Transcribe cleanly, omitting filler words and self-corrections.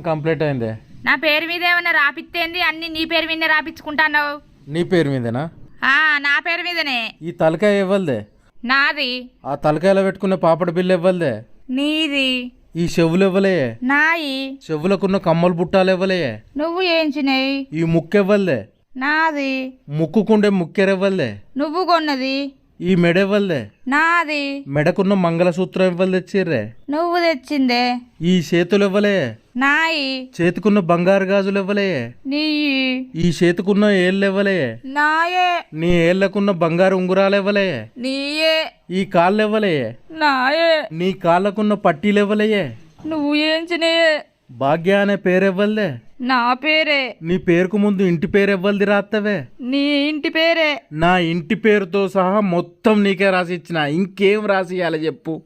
Complete అయిందే. నా పేరు మీద ఏమన్నా రాపిత్తేంది? అన్ని నీ పేరు మీదనే రాపించుకుంటాన్నావు. నీ పేరు మీదేనా? నా పేరు మీదనే. ఈ తలకాయ ఇవ్వలదే. నాది. ఆ తలకాయలో పెట్టుకున్న పాపడి బిల్లు ఇవ్వలదే. నీది. ఈ చెవులు ఇవ్వలే. నాయి. చెవులకున్న కమ్మలు బుట్టాలు ఇవ్వలే. నువ్వు ఏంచినాయి? ఈ ముక్కు ఇవ్వలదే. నాది. ముక్కుకుండే ముక్కెరవ్వలదే. నువ్వు కొన్నది. ఈ మెడ ఇవ్వలదే. నాది. మెడకున్న మంగళసూత్రం ఇవ్వలు తెచ్చిర్రే. నువ్వు తెచ్చిందే. ఈ చేతులు ఇవ్వలే. నాయి. చేతికున్న బంగారు గాజులు ఇవ్వలే. నీయి. ఈ చేతికున్న ఏళ్ళు ఇవ్వలే. నాయే. నీ ఏళ్లకున్న బంగారు ఉంగురాలు ఇవ్వలే. నీయే. ఈ కాళ్ళు ఇవ్వలే. నాయే. నీ కాళ్ళకున్న పట్టీలు ఇవ్వలే. నువ్వు ఏంచినాయే? భాగ్య అనే పేరు ఇవ్వలే. నా పేరే. నీ పేరుకు ముందు ఇంటి పేరు ఇవ్వలది రాత్తవే. నీ ఇంటి పేరే. నా ఇంటి పేరుతో సహా మొత్తం నీకే రాసి ఇచ్చిన. ఇంకేం రాసి ఇవ్వాలి చెప్పు?